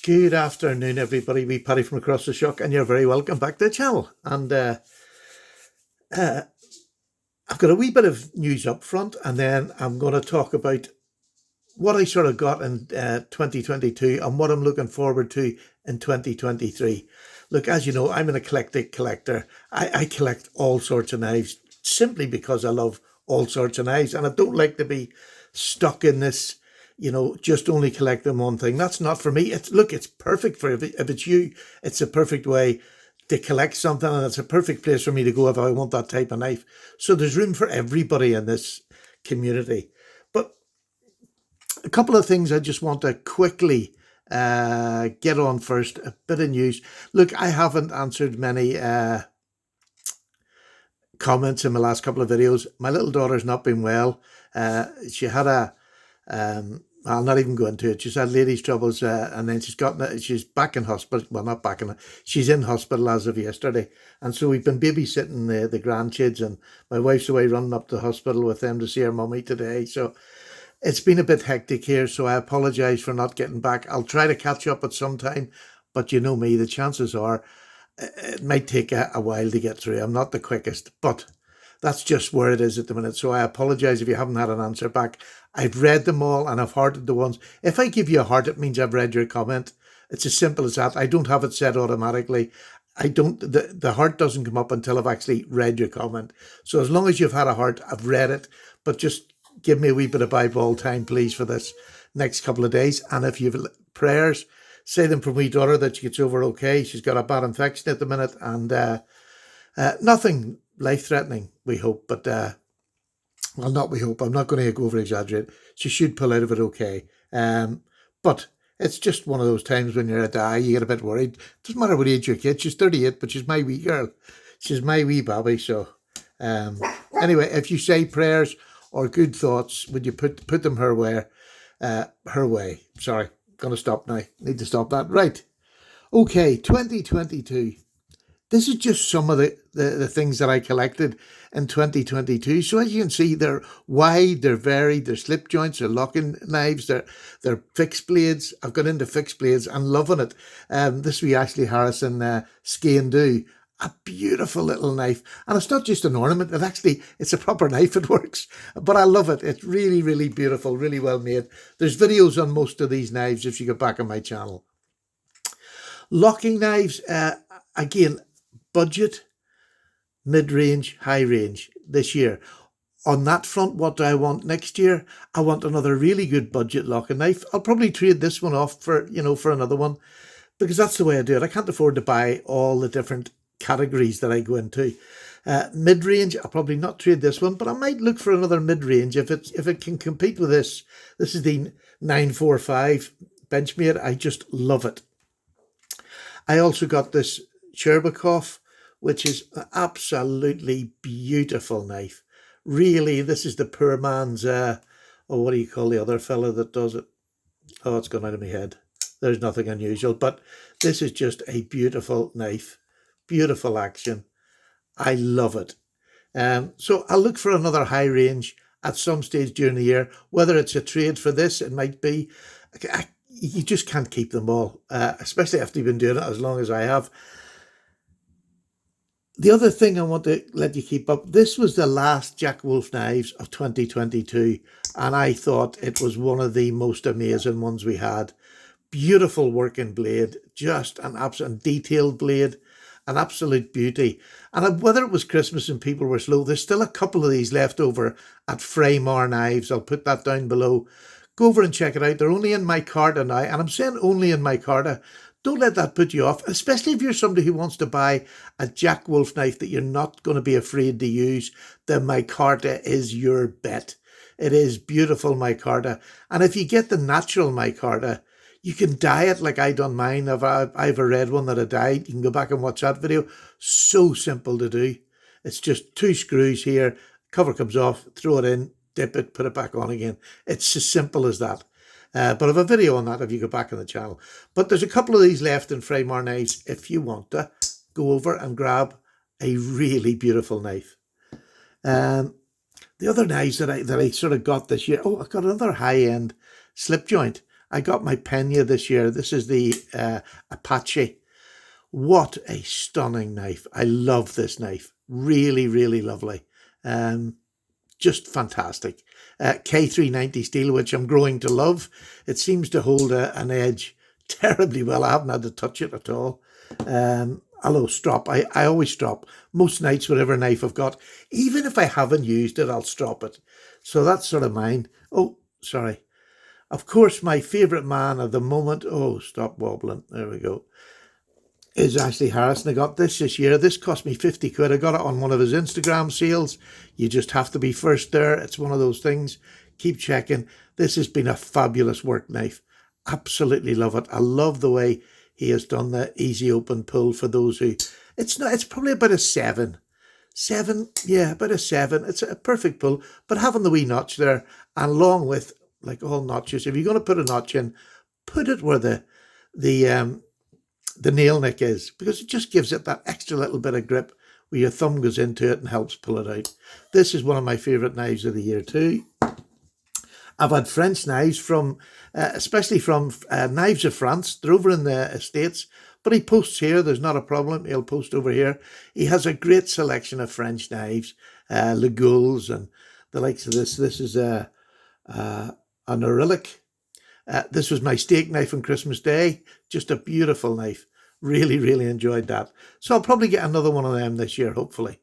Good afternoon, everybody. We Paddy from across the shock, and you're very welcome back to the channel. And uh, I've got a wee bit of news up front, and then I'm going to talk about what I sort of got in 2022 and what I'm looking forward to in 2023. Look, as you know, I'm an eclectic collector. I collect all sorts of knives simply because I love all sorts of knives, and I don't like to be stuck in this, just only collecting one thing. That's not for me. It's perfect for if it's you. It's a perfect way to collect something, and it's a perfect place for me to go if I want that type of knife. So there's room for everybody in this community. But a couple of things I just want to quickly get on first. A bit of news. Look, I haven't answered many comments in my last couple of videos. My little daughter's not been well. She had I'll not even go into it. She's had ladies' troubles, and then she's back in hospital. Well, not back in. She's in hospital as of yesterday, and so we've been babysitting the grandkids, and my wife's away running up to the hospital with them to see her mummy today. So it's been a bit hectic here. So I apologise for not getting back. I'll try to catch up at some time, but you know me, the chances are it might take a while to get through. I'm not the quickest, but that's just where it is at the minute. So I apologise if you haven't had an answer back. I've read them all and I've hearted the ones. If I give you a heart, it means I've read your comment. It's as simple as that. I don't have it set automatically. The heart doesn't come up until I've actually read your comment. So as long as you've had a heart, I've read it. But just give me a wee bit of eyeball time, please, for this next couple of days. And if you've prayers, say them for my daughter that she gets over okay. She's got a bad infection at the minute, and nothing life-threatening, we hope, but well, not we hope. I'm not going to go over-exaggerate. She should pull out of it okay. But it's just one of those times when you're at the eye, you get a bit worried. Doesn't matter what age your kid. She's 38, but she's my wee girl. She's my wee baby. So anyway, if you say prayers or good thoughts, would you put them her way? Her way. Sorry, going to stop now. Need to stop that. Right. Okay, 2022. This is just some of the things that I collected in 2022. So as you can see, they're wide, they're varied, they're slip joints, they're locking knives, they're fixed blades. I've got into fixed blades and loving it. This wee Ashley Harrison Skein Do, a beautiful little knife. And it's not just an ornament, it's a proper knife, it works. But I love it. It's really, really beautiful, really well made. There's videos on most of these knives if you go back on my channel. Locking knives, again, budget, mid-range, high range this year. On that front, what do I want next year? I want another really good budget locking knife. I'll probably trade this one off for another one, because that's the way I do it. I can't afford to buy all the different categories that I go into. Mid-range, I'll probably not trade this one, but I might look for another mid-range if it can compete with this. This is the 945 Benchmade. I just love it. I also got this JWKs, which is an absolutely beautiful knife. Really, this is the poor man's, what do you call the other fella that does it? Oh, it's gone out of my head. There's nothing unusual, but this is just a beautiful knife. Beautiful action. I love it. So I'll look for another high range at some stage during the year. Whether it's a trade for this, it might be. You just can't keep them all, especially after you've been doing it as long as I have. The other thing I want to let you keep up, this was the last Jack Wolf knives of 2022, and I thought it was one of the most amazing ones we had. Beautiful working blade, just an absolute detailed blade, an absolute beauty. And whether it was Christmas and people were slow, there's still a couple of these left over at Fraymar Knives. I'll put that down below. Go over and check it out. They're only in my Carta now, and I'm saying only in my Carta. Don't let that put you off, especially if you're somebody who wants to buy a Jack Wolf knife that you're not going to be afraid to use. The micarta is your bet. It is beautiful micarta. And if you get the natural micarta, you can dye it like I done mine. I've a red one that I dyed. You can go back and watch that video. So simple to do. It's just 2 screws here. Cover comes off, throw it in, dip it, put it back on again. It's as simple as that. But I have a video on that if you go back on the channel. But there's a couple of these left in Fraymar knives if you want to go over and grab a really beautiful knife. The other knives that I sort of got this year, I got another high-end slip joint. I got my Pena this year. This is the Apache. What a stunning knife. I love this knife. Really, really lovely. Just fantastic. K390 steel, which I'm growing to love. It seems to hold an edge terribly well. I haven't had to touch it at all. Although strop, I always strop. Most nights, whatever knife I've got, even if I haven't used it, I'll strop it. So that's sort of mine. Oh, sorry. Of course, my favourite man at the moment, oh, stop wobbling, there we go, is Ashley Harrison. I got this year. This cost me 50 quid. I got it on one of his Instagram sales. You just have to be first there. It's one of those things. Keep checking. This has been a fabulous work knife. Absolutely love it. I love the way he has done the easy open pull for those who, it's probably about a 7. 7, yeah, about a 7. It's a perfect pull, but having the wee notch there, and along with, like all notches, if you're going to put a notch in, put it where the nail nick is, because it just gives it that extra little bit of grip where your thumb goes into it and helps pull it out. This is one of my favourite knives of the year too. I've had French knives from, especially from Knives of France. They're over in the States, but he posts here. There's not a problem. He'll post over here. He has a great selection of French knives, Le Gauls and the likes of this. This is a Norillic. This was my steak knife on Christmas Day. Just a beautiful knife. Really, really enjoyed that. So I'll probably get another one of them this year, hopefully.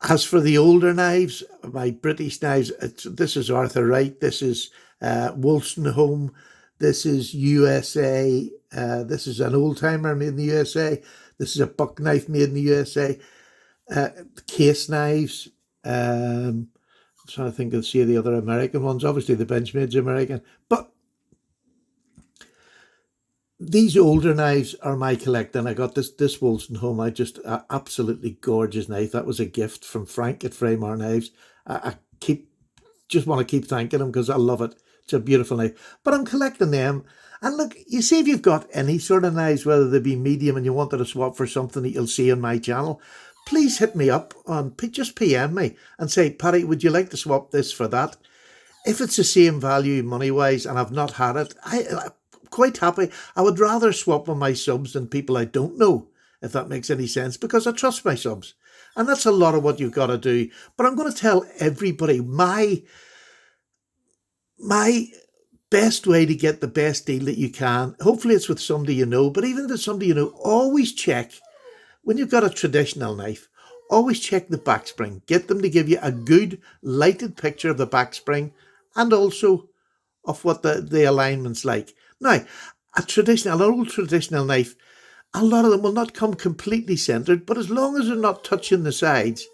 As for the older knives, my British knives, this is Arthur Wright. This is Wolstenholme. This is USA. This is an old timer made in the USA. This is a buck knife made in the USA. Case knives. I'm trying to think of the other American ones. Obviously, the Benchmade's American. But these older knives are my collecting. I got this Wolstenholme. I just absolutely gorgeous knife. That was a gift from Frank at Fraymar Knives. I just want to keep thanking him because I love it. It's a beautiful knife. But I'm collecting them. And look, you see if you've got any sort of knives, whether they be medium and you wanted to swap for something that you'll see on my channel, please hit me up on, just PM me and say, Paddy, would you like to swap this for that? If it's the same value money-wise and I've not had it, I'm quite happy. I would rather swap with my subs than people I don't know, if that makes any sense, because I trust my subs. And that's a lot of what you've got to do. But I'm going to tell everybody my best way to get the best deal that you can. Hopefully it's with somebody you know, but even if it's somebody you know, always check, when you've got a traditional knife, always check the back spring. Get them to give you a good lighted picture of the back spring and also of what the alignment's like. Now, an old traditional knife, a lot of them will not come completely centered, but as long as they're not touching the sides.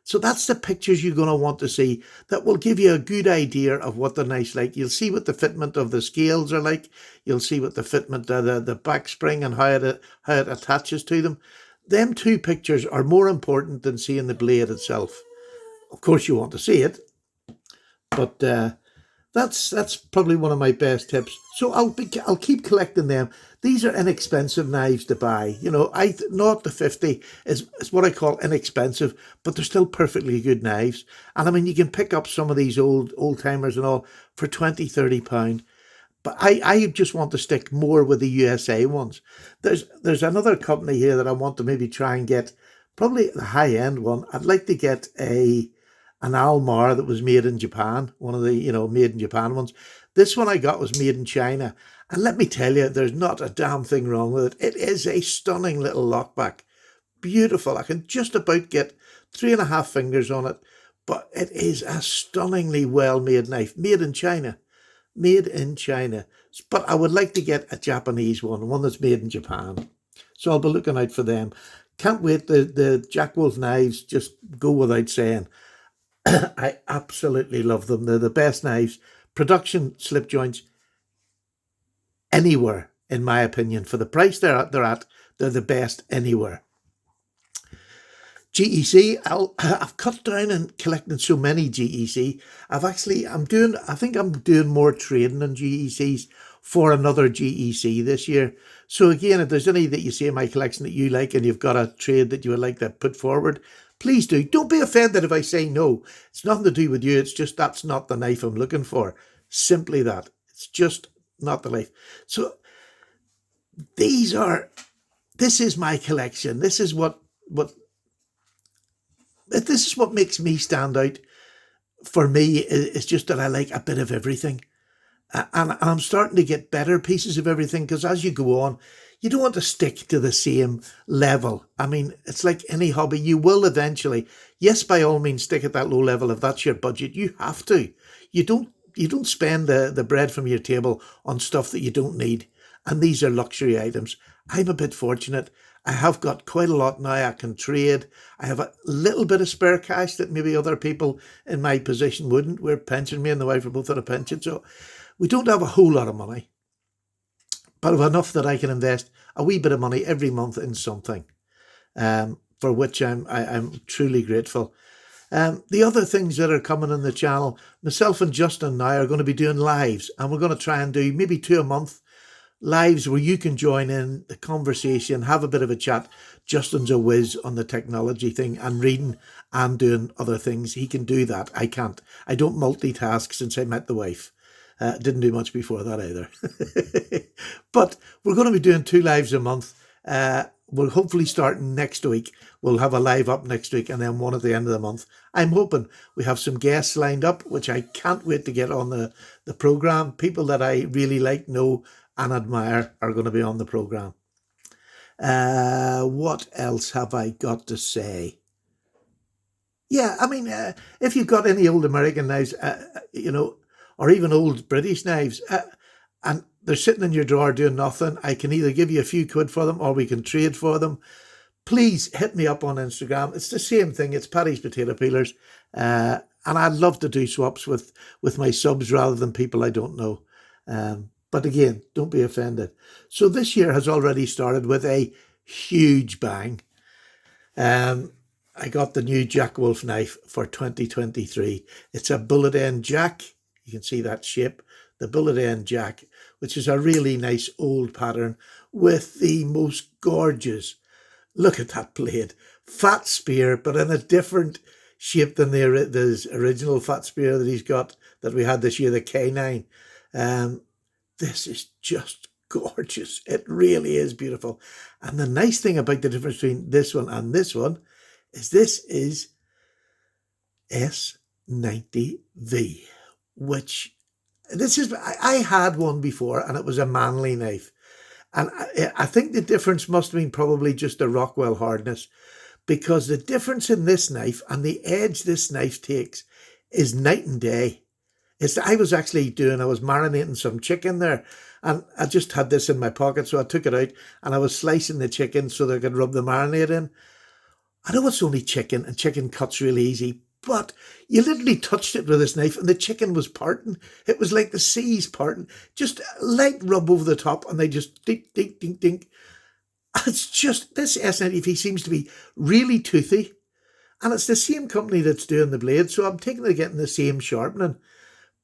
So that's the pictures you're going to want to see. That will give you a good idea of what the knife's like. You'll see what the fitment of the scales are like. You'll see what the fitment of the back spring and how it attaches to them. Them two pictures are more important than seeing the blade itself. Of course you want to see it, but that's probably one of my best tips. So I'll keep collecting them. These are inexpensive knives to buy. You know, 0 to 50 is what I call inexpensive, but they're still perfectly good knives. And I mean, you can pick up some of these old timers and all for £20-30. But I just want to stick more with the USA ones. There's another company here that I want to maybe try and get, probably the high end one. I'd like to get an Almar that was made in Japan, one of the, made in Japan ones. This one I got was made in China. And let me tell you, there's not a damn thing wrong with it. It is a stunning little lockback. Beautiful. I can just about get 3.5 fingers on it. But it is a stunningly well-made knife. Made in China. Made in China. But I would like to get a Japanese one that's made in Japan. So I'll be looking out for them. Can't wait. The Jack Wolf knives just go without saying. I absolutely love them. They're the best knives. Production slip joints anywhere, in my opinion. For the price they're at, they're the best anywhere. GEC, I've cut down on collecting so many GEC. I think I'm doing more trading on GECs for another GEC this year. So again, if there's any that you see in my collection that you like and you've got a trade that you would like to put forward, please do. Don't be offended if I say no. It's nothing to do with you. It's just that's not the knife I'm looking for. Simply that. It's just not the life. So this is my collection. This is what makes me stand out. For me, it's just that I like a bit of everything. And I'm starting to get better pieces of everything, because as you go on, you don't want to stick to the same level. I mean, it's like any hobby. You will eventually, yes, by all means, stick at that low level if that's your budget. You have to. You don't spend the bread from your table on stuff that you don't need. And these are luxury items. I'm a bit fortunate. I have got quite a lot now. I can trade. I have a little bit of spare cash that maybe other people in my position wouldn't. We're pension, me and the wife are both on a pension, so we don't have a whole lot of money, but enough that I can invest a wee bit of money every month in something, for which I'm truly grateful. The other things that are coming on the channel, myself and Justin now are going to be doing lives, and we're going to try and do maybe 2 a month, lives where you can join in the conversation, have a bit of a chat. Justin's a whiz on the technology thing and reading and doing other things. He can do that. I can't. I don't multitask since I met the wife. Didn't do much before that either. But we're going to be doing 2 lives a month. We'll hopefully start next week. We'll have a live up next week and then one at the end of the month. I'm hoping we have some guests lined up, which I can't wait to get on the programme. People that I really like, know and admire are going to be on the programme. What else have I got to say? Yeah, I mean, if you've got any old American knives, or even old British knives, and they're sitting in your drawer doing nothing, I can either give you a few quid for them or we can trade for them. Please hit me up on Instagram. It's the same thing. It's Paddy's Potato Peelers. And I'd love to do swaps with my subs rather than people I don't know. But again, don't be offended. So this year has already started with a huge bang. I got the new Jack Wolf knife for 2023. It's a bullet end jack. You can see that shape, the bullet end jack, which is a really nice old pattern with the most gorgeous, look at that blade, fat spear, but in a different shape than the original fat spear that he's got, that we had this year, the K9. This is just gorgeous. It really is beautiful. And the nice thing about the difference between this one and this one is this is S90V, which I had one before and it was a manly knife. And I think the difference must have been probably just the Rockwell hardness, because the difference in this knife and the edge this knife takes is night and day. I was marinating some chicken there, and I just had this in my pocket, so I took it out and I was slicing the chicken so that I could rub the marinade in. I know it's only chicken and chicken cuts really easy, but you literally touched it with this knife and the chicken was parting. It was like the seas parting. Just a light rub over the top and they just dink, dink, dink, dink. It's just, this S90V seems to be really toothy. And it's the same company that's doing the blade, so I'm taking it getting the same sharpening.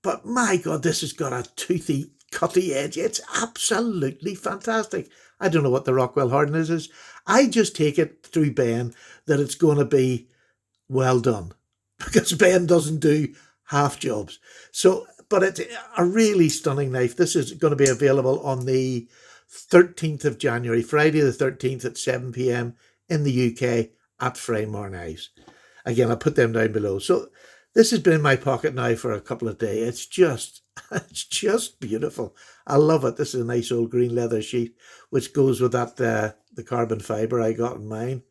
But my God, this has got a toothy, cutty edge. It's absolutely fantastic. I don't know what the Rockwell hardness is. I just take it through Ben that it's going to be well done, because Ben doesn't do half jobs. So, but it's a really stunning knife. This is going to be available on the 13th of January, Friday the 13th at 7 p.m. in the UK at Fraymore Knives. Again, I'll put them down below. So this has been in my pocket now for a couple of days. It's just beautiful. I love it. This is a nice old green leather sheath, which goes with that the carbon fibre I got in mine.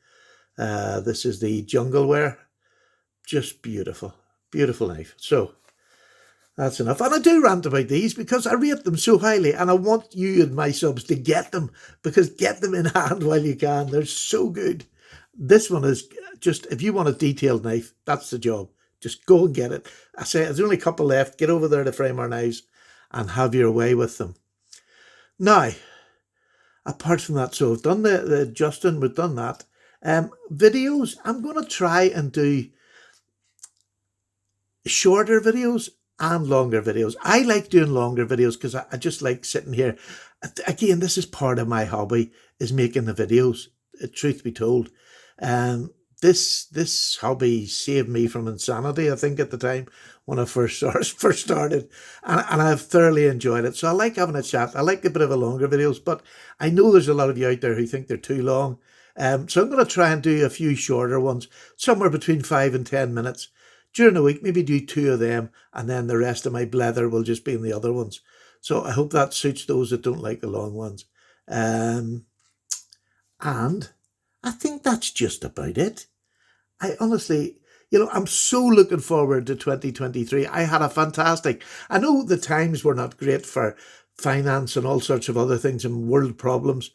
This is the jungle wear. Just beautiful. Beautiful knife. So that's enough. And I do rant about these because I rate them so highly, and I want you and my subs to get them, because get them in hand while you can. They're so good. This one is just, if you want a detailed knife, that's the job. Just go and get it. I say there's only a couple left. Get over there to Fraymore Knives and have your way with them. Now, apart from that, so I've done the Justin, we've done that. Videos, I'm going to try and do shorter videos and longer videos. I like doing longer videos because I just like sitting here. Again, this is part of my hobby, is making the videos, truth be told. This hobby saved me from insanity, I think, at the time when I first started, and I've thoroughly enjoyed it. So I like having a chat. I like a bit of a longer videos, but I know there's a lot of you out there who think they're too long. So I'm going to try and do a few shorter ones, somewhere between 5 and 10 minutes during the week. Maybe do 2 of them, and then the rest of my blether will just be in the other ones. So I hope that suits those that don't like the long ones. And I think that's just about it. I honestly, I'm so looking forward to 2023. I had a fantastic, I know the times were not great for finance and all sorts of other things and world problems,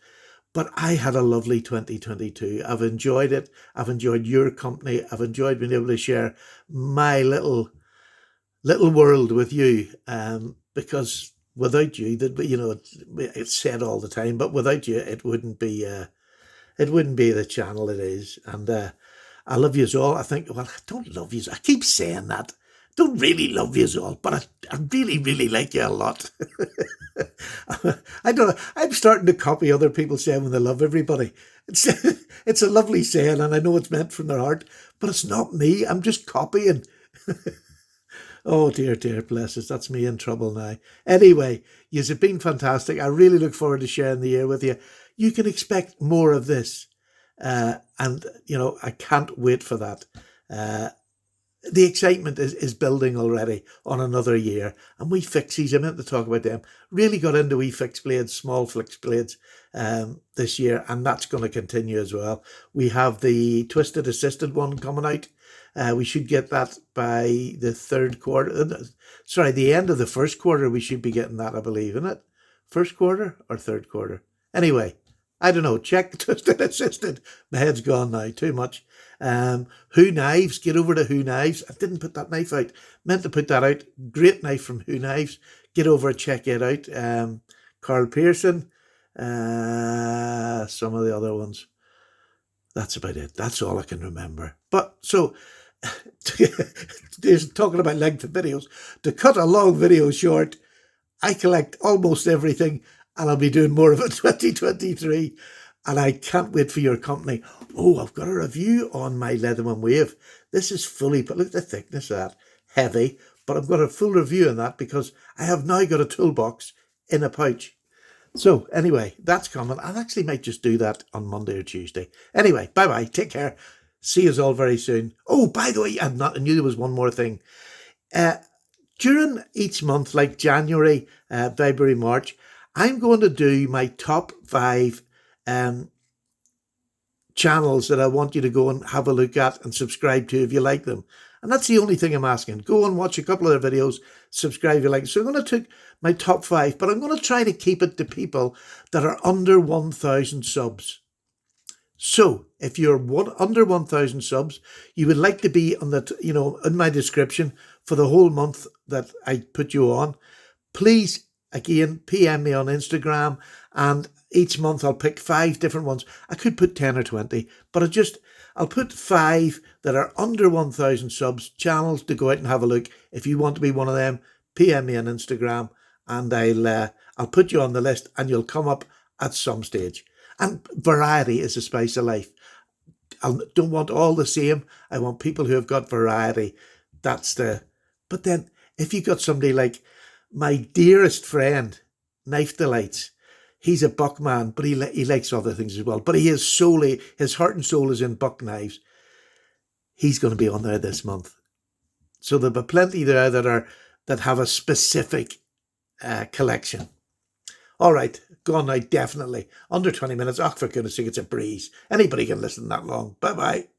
but I had a lovely 2022. I've enjoyed it. I've enjoyed your company. I've enjoyed being able to share my little world with you. Because without you, that it's said all the time, but without you, it wouldn't be the channel it is. And I love you all. I think, well, I don't love you. I keep saying that. Don't really love you all, but I really, really like you a lot. I don't know. I'm starting to copy other people saying when they love everybody. It's a lovely saying, and I know it's meant from their heart, but it's not me. I'm just copying. Oh, dear, bless us. That's me in trouble now. Anyway, you've been fantastic. I really look forward to sharing the year with you. You can expect more of this. And, I can't wait for that. The excitement is building already on another year. And we fixies, I meant to talk about them, really got into wee fixed blades, small fixed blades this year. And that's going to continue as well. We have the twisted assisted one coming out. We should get that by the third quarter. The end of the first quarter, we should be getting that, I believe, isn't it? First quarter or third quarter? Anyway, I don't know. Check twisted assisted. My head's gone now. Too much. Who Knives. Get over to Who Knives. I didn't put that knife out. Meant to put that out. Great knife from Who Knives. Get over, check it out. Carl Pearson. Some of the other ones. That's about it. That's all I can remember. But so, talking about length of videos, to cut a long video short, I collect almost everything, and I'll be doing more of it 2023. And I can't wait for your company. Oh, I've got a review on my Leatherman Wave. This is fully, but look at the thickness of that. Heavy, but I've got a full review on that because I have now got a toolbox in a pouch. So anyway, that's coming. I actually might just do that on Monday or Tuesday. Anyway, bye-bye. Take care. See you all very soon. Oh, by the way, I knew there was one more thing. During each month, like January, February, March, I'm going to do my top 5 channels that I want you to go and have a look at and subscribe to if you like them. And that's the only thing I'm asking. Go and watch a couple of their videos, subscribe if you like. So I'm going to take my top 5, but I'm going to try to keep it to people that are under 1,000 subs. So if you're under 1,000 subs, you would like to be on that, in my description for the whole month that I put you on, please, again, PM me on Instagram, and each month I'll pick 5 different ones. I could put 10 or 20, but I'll put 5 that are under 1,000 subs, channels to go out and have a look. If you want to be one of them, PM me on Instagram, and I'll put you on the list, and you'll come up at some stage. And variety is the spice of life. I don't want all the same. I want people who have got variety. But then if you got somebody like my dearest friend, Knife Delights, he's a buck man, but he likes other things as well. But his heart and soul is in buck knives. He's going to be on there this month. So there'll be plenty there that have a specific collection. All right, go on now, definitely. Under 20 minutes. Oh, for goodness sake, it's a breeze. Anybody can listen that long. Bye-bye.